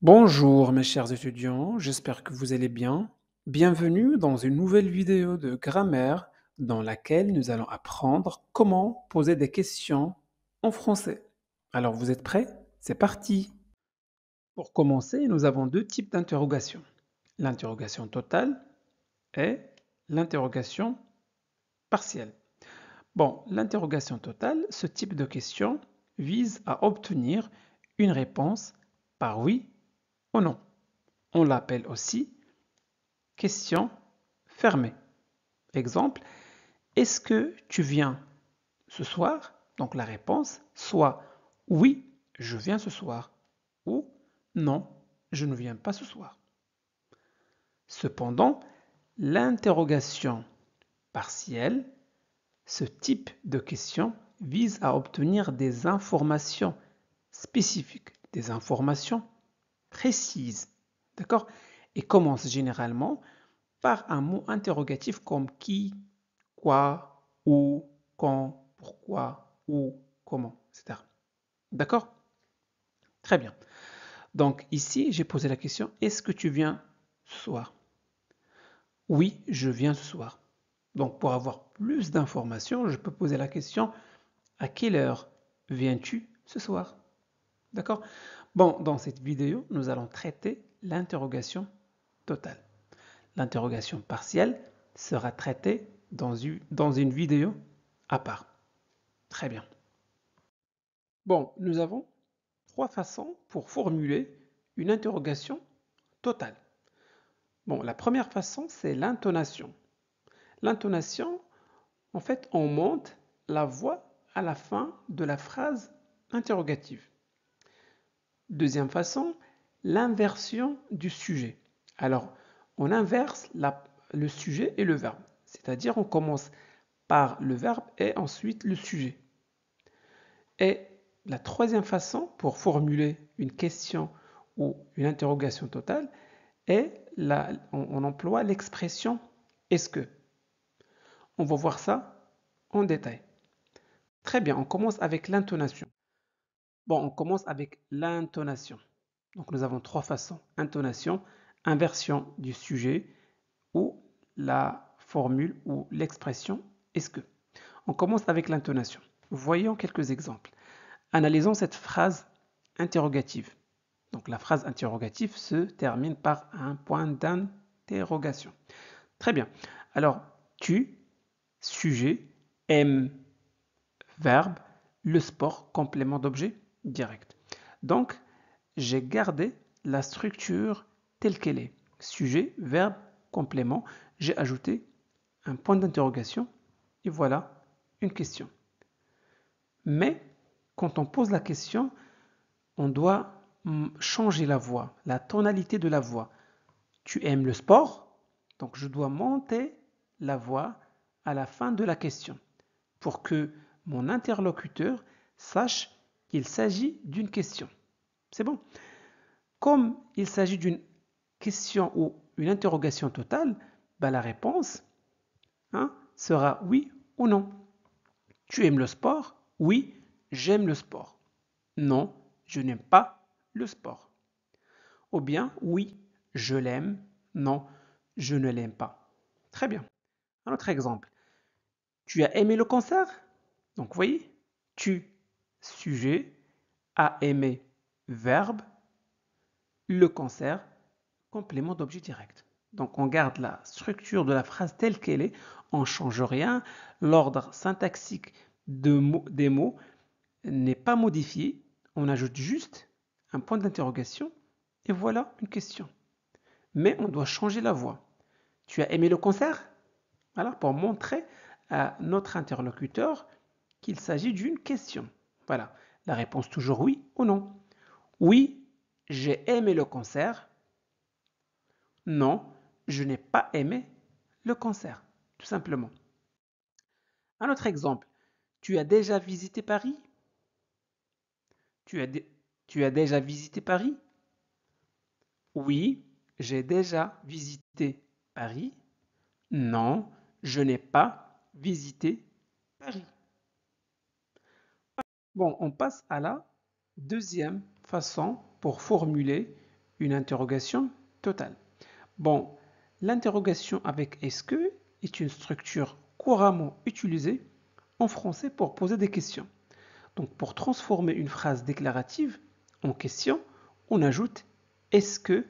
Bonjour mes chers étudiants, j'espère que vous allez bien. Bienvenue dans une nouvelle vidéo de grammaire dans laquelle nous allons apprendre comment poser des questions en français. Alors vous êtes prêts? C'est parti! Pour commencer, nous avons deux types d'interrogations. L'interrogation totale et l'interrogation partielle. Bon, l'interrogation totale, ce type de question vise à obtenir une réponse par oui ou non. On l'appelle aussi question fermée. Exemple, est-ce que tu viens ce soir? Donc la réponse, soit oui, je viens ce soir, ou non, je ne viens pas ce soir. Cependant, l'interrogation partielle, ce type de question vise à obtenir des informations spécifiques, des informations précises, d'accord? Et commence généralement par un mot interrogatif comme qui, quoi, où, quand, pourquoi, où, comment, etc. D'accord? Très bien. Donc ici, j'ai posé la question, est-ce que tu viens ce soir? Oui, je viens ce soir. Donc pour avoir plus d'informations, je peux poser la question, à quelle heure viens-tu ce soir? D'accord? Bon, dans cette vidéo, nous allons traiter l'interrogation totale. L'interrogation partielle sera traitée dans une vidéo à part. Très bien. Bon, nous avons trois façons pour formuler une interrogation totale. Bon, la première façon, c'est l'intonation. L'intonation, en fait, on monte la voix à la fin de la phrase interrogative. Deuxième façon, l'inversion du sujet. Alors, on inverse le sujet et le verbe. C'est-à-dire, on commence par le verbe et ensuite le sujet. Et la troisième façon pour formuler une question ou une interrogation totale est on emploie l'expression est-ce que. On va voir ça en détail. Très bien, on commence avec l'intonation. Bon, on commence avec l'intonation. Donc nous avons trois façons. Intonation, inversion du sujet ou la formule ou l'expression est-ce que. On commence avec l'intonation. Voyons quelques exemples. Analysons cette phrase interrogative. Donc la phrase interrogative se termine par un point d'interrogation. Très bien. Alors, tu, sujet, aimes, verbe, le sport, complément d'objet, direct. Donc, j'ai gardé la structure telle qu'elle est. Sujet, verbe, complément. J'ai ajouté un point d'interrogation et voilà une question. Mais quand on pose la question, on doit changer la voix, la tonalité de la voix. Tu aimes le sport? Donc je dois monter la voix à la fin de la question pour que mon interlocuteur sache qu'il s'agit d'une question. C'est bon? Comme il s'agit d'une question ou une interrogation totale, ben la réponse sera oui ou non. Tu aimes le sport? Oui, j'aime le sport. Non, je n'aime pas le sport. Ou bien, oui, je l'aime. Non, je ne l'aime pas. Très bien. Un autre exemple. Tu as aimé le concert? Donc, vous voyez, tu, sujet, a aimé, verbe, le concert, complément d'objet direct. Donc, on garde la structure de la phrase telle qu'elle est, on ne change rien, l'ordre syntaxique des mots n'est pas modifié, on ajoute juste un point d'interrogation et voilà une question. Mais on doit changer la voix. Tu as aimé le concert? Voilà, pour montrer à notre interlocuteur qu'il s'agit d'une question. Voilà, la réponse toujours oui ou non. Oui, j'ai aimé le concert. Non, je n'ai pas aimé le concert, tout simplement. Un autre exemple. Tu as déjà visité Paris? Tu as, tu as déjà visité Paris? Oui, j'ai déjà visité Paris. Non, je n'ai pas visité Paris. Bon, on passe à la deuxième façon pour formuler une interrogation totale. Bon, l'interrogation avec est-ce que est une structure couramment utilisée en français pour poser des questions. Donc pour transformer une phrase déclarative en question, on ajoute est-ce que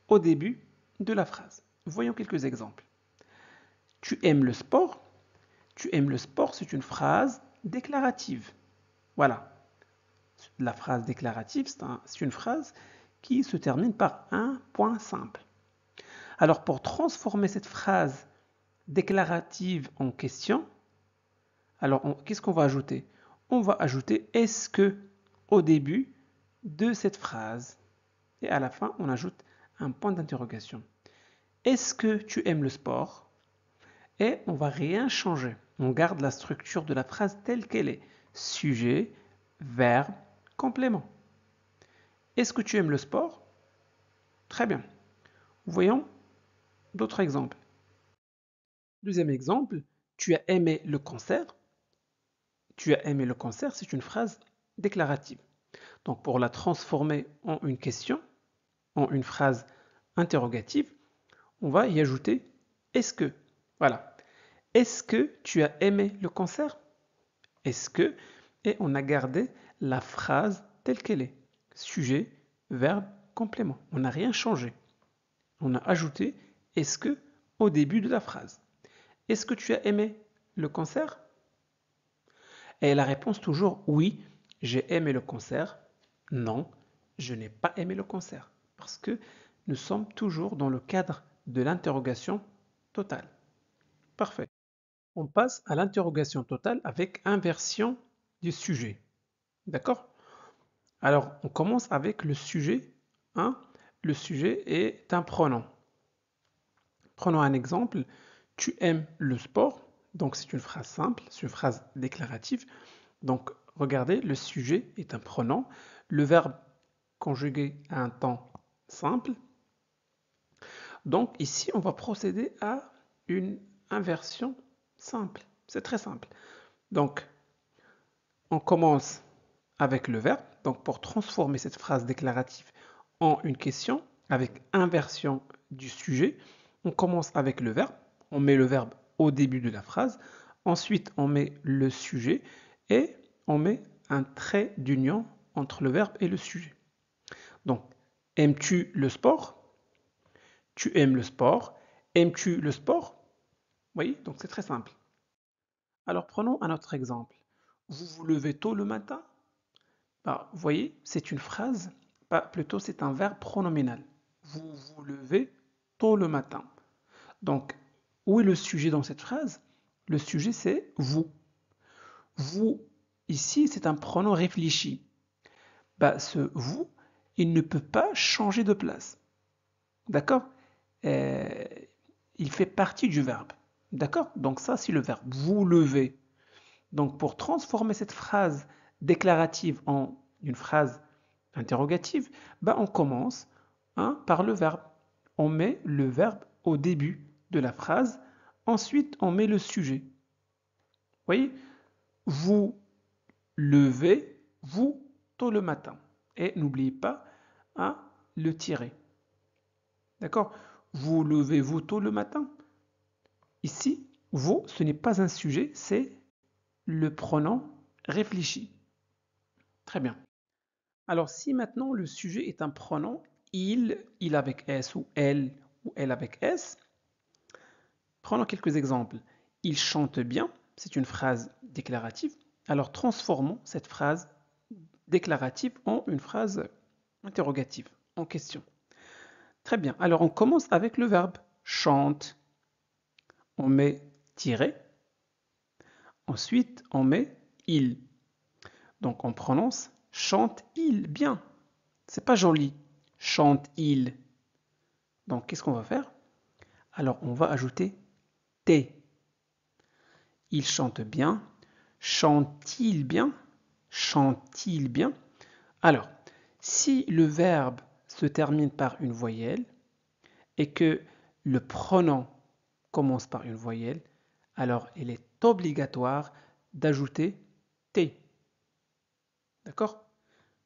au début de la phrase. Voyons quelques exemples. Tu aimes le sport? Tu aimes le sport, c'est une phrase déclarative. Voilà. La phrase déclarative, c'est une phrase qui se termine par un point simple. Alors pour transformer cette phrase déclarative en question, alors qu'est-ce qu'on va ajouter? On va ajouter est-ce que au début de cette phrase. Et à la fin, on ajoute un point d'interrogation. Est-ce que tu aimes le sport? Et on ne va rien changer. On garde la structure de la phrase telle qu'elle est. Sujet, verbe, complément. Est-ce que tu aimes le sport? Très bien. Voyons d'autres exemples. Deuxième exemple, tu as aimé le concert? Tu as aimé le concert, c'est une phrase déclarative. Donc pour la transformer en une question, en une phrase interrogative, on va y ajouter est-ce que. Voilà. Est-ce que tu as aimé le concert? Est-ce que. Et on a gardé la phrase telle qu'elle est. Sujet, verbe, complément. On n'a rien changé. On a ajouté est-ce que au début de la phrase. Est-ce que tu as aimé le concert? Et la réponse toujours oui, j'ai aimé le concert. Non, je n'ai pas aimé le concert. Parce que nous sommes toujours dans le cadre de l'interrogation totale. Parfait. On passe à l'interrogation totale avec inversion du sujet. D'accord? Alors, on commence avec le sujet. Hein? Le sujet est un pronom. Prenons un exemple. Tu aimes le sport. Donc, c'est une phrase simple, c'est une phrase déclarative. Donc, regardez, le sujet est un pronom. Le verbe conjugué à un temps simple. Donc, ici, on va procéder à une inversion simple. C'est très simple. Donc, on commence avec le verbe. Donc, pour transformer cette phrase déclarative en une question, avec inversion du sujet, on commence avec le verbe. On met le verbe au début de la phrase. Ensuite, on met le sujet et on met un trait d'union entre le verbe et le sujet. Donc, aimes-tu le sport? Tu aimes le sport. Aimes-tu le sport? Oui, donc c'est très simple. Alors, prenons un autre exemple. Vous vous levez tôt le matin? Bah, vous voyez, c'est une phrase, plutôt c'est un verbe pronominal. Vous vous levez tôt le matin. Donc, où est le sujet dans cette phrase? Le sujet, c'est vous. Vous, ici, c'est un pronom réfléchi. Bah, ce vous, il ne peut pas changer de place. D'accord? Euh, Il fait partie du verbe. D'accord? Donc ça, c'est le verbe. Vous levez. Donc pour transformer cette phrase déclarative en une phrase interrogative, bah, on commence par le verbe. On met le verbe au début de la phrase. Ensuite, on met le sujet. Vous voyez? Vous levez, vous, tôt le matin. Et n'oubliez pas le tirer. D'accord? Vous levez-vous tôt le matin? Ici, vous, ce n'est pas un sujet, c'est le pronom réfléchi. Très bien. Alors, si maintenant le sujet est un pronom, il avec S ou elle avec S, prenons quelques exemples. Il chante bien, c'est une phrase déclarative. Alors, transformons cette phrase déclarative en une phrase interrogative, en question. Très bien. Alors, on commence avec le verbe chante. On met tiré. Ensuite, on met il. Donc, on prononce chante-il bien. C'est pas joli. Chante-il. Donc, qu'est-ce qu'on va faire? Alors, on va ajouter T. Il chante bien. Chante-t-il bien? Chante-t-il bien? Alors, si le verbe se termine par une voyelle et que le pronom commence par une voyelle, alors il est obligatoire d'ajouter T. D'accord?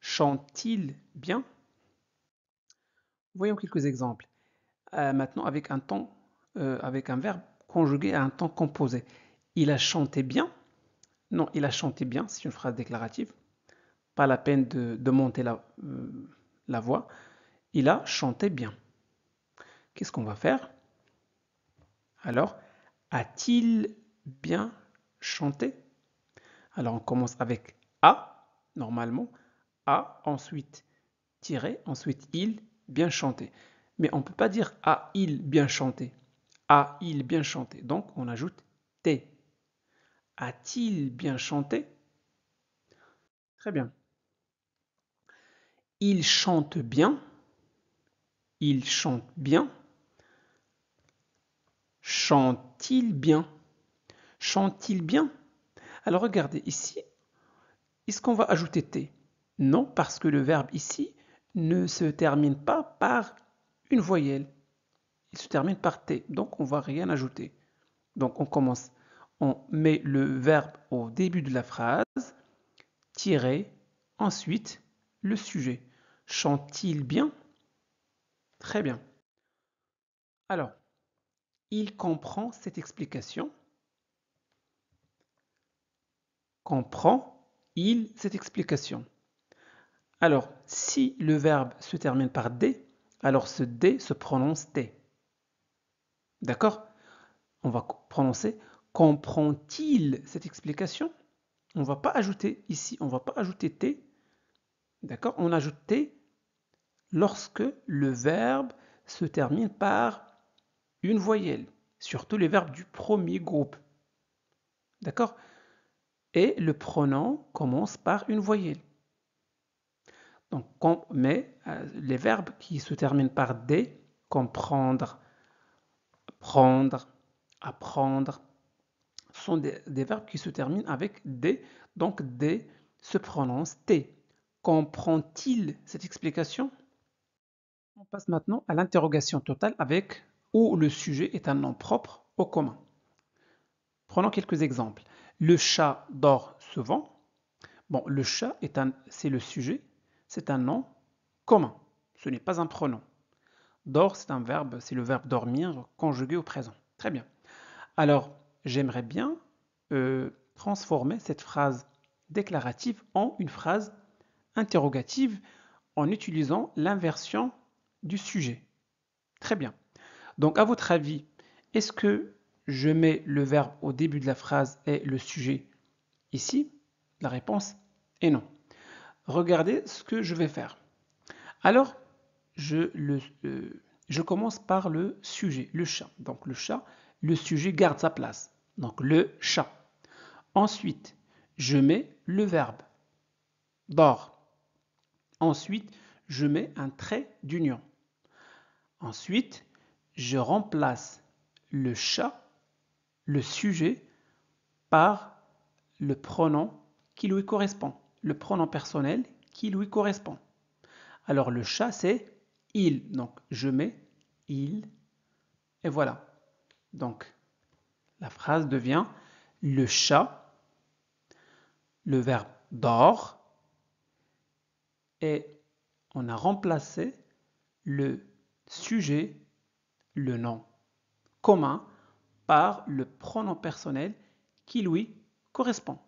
Chante-t-il bien? Voyons quelques exemples. Maintenant, avec un verbe conjugué à un temps composé. Il a chanté bien. Non, il a chanté bien, c'est une phrase déclarative. Pas la peine de monter la voix. Il a chanté bien. Qu'est-ce qu'on va faire? Alors, a-t-il bien chanté? Alors, on commence avec A, normalement. A, ensuite tiré, ensuite il, bien chanté. Mais on ne peut pas dire a-il bien chanté. A-il bien chanté. Donc, on ajoute T. A-t-il bien chanté? Très bien. Il chante bien. Il chante bien. Chante-t-il bien? Chante-t-il bien? Alors regardez ici, est-ce qu'on va ajouter T? Non, parce que le verbe ici ne se termine pas par une voyelle. Il se termine par T, donc on ne va rien ajouter. Donc on commence, on met le verbe au début de la phrase, tiré, ensuite le sujet. Chante-t-il bien? Très bien. Alors, il comprend cette explication. Comprend-il cette explication? Alors, si le verbe se termine par D, alors ce D se prononce T. D'accord? On va prononcer comprend-il cette explication? On ne va pas ajouter ici, on ne va pas ajouter T. D'accord? On ajoute T lorsque le verbe se termine par une voyelle, surtout les verbes du premier groupe. D'accord? Et le pronom commence par une voyelle. Donc, mais les verbes qui se terminent par D, comprendre, prendre, apprendre, sont des verbes qui se terminent avec D. Donc, D se prononce T. Comprend-il cette explication? On passe maintenant à l'interrogation totale avec où le sujet est un nom propre au commun. Prenons quelques exemples. Le chat dort souvent. Bon, le chat c'est le sujet, c'est un nom commun. Ce n'est pas un pronom. Dort, c'est un verbe, c'est le verbe dormir conjugué au présent. Très bien. Alors, j'aimerais bien transformer cette phrase déclarative en une phrase interrogative en utilisant l'inversion du sujet. Très bien. Donc, à votre avis, est-ce que je mets le verbe au début de la phrase et le sujet ici? La réponse est non. Regardez ce que je vais faire. Alors, je commence par le sujet, le chat. Donc, le chat, le sujet garde sa place. Donc, le chat. Ensuite, je mets le verbe dort. Ensuite, je mets un trait d'union. Ensuite, je remplace le chat, le sujet, par le pronom qui lui correspond, le pronom personnel qui lui correspond. Alors le chat c'est il, donc je mets il et voilà. Donc la phrase devient le chat, le verbe dort et on a remplacé le sujet, le nom commun par le pronom personnel qui lui correspond.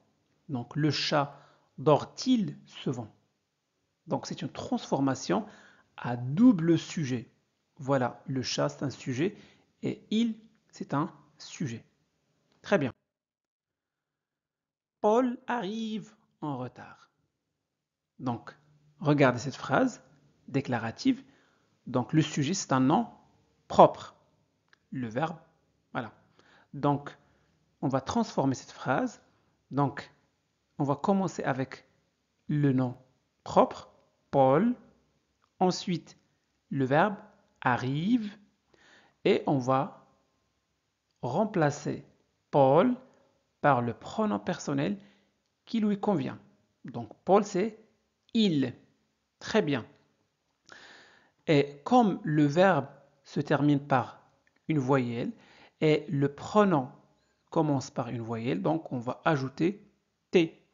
Donc le chat dort-il souvent? Donc c'est une transformation à double sujet. Voilà, le chat c'est un sujet et il c'est un sujet. Très bien. Paul arrive en retard. Donc, regardez cette phrase déclarative. Donc le sujet c'est un nom propre. Le verbe, voilà. Donc, on va transformer cette phrase. Donc, on va commencer avec le nom propre, Paul. Ensuite, le verbe arrive et on va remplacer Paul par le pronom personnel qui lui convient. Donc Paul c'est il. Très bien. Et comme le verbe se termine par une voyelle et le pronom commence par une voyelle, donc on va ajouter T.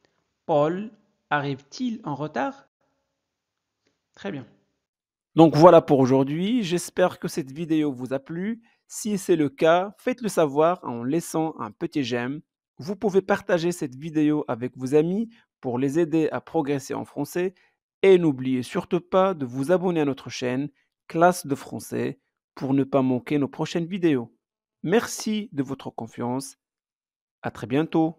Paul arrive-t-il en retard? Très bien. Donc voilà pour aujourd'hui. J'espère que cette vidéo vous a plu. Si c'est le cas, faites-le savoir en laissant un petit j'aime. Vous pouvez partager cette vidéo avec vos amis pour les aider à progresser en français. Et n'oubliez surtout pas de vous abonner à notre chaîne Classe de français pour ne pas manquer nos prochaines vidéos. Merci de votre confiance. À très bientôt.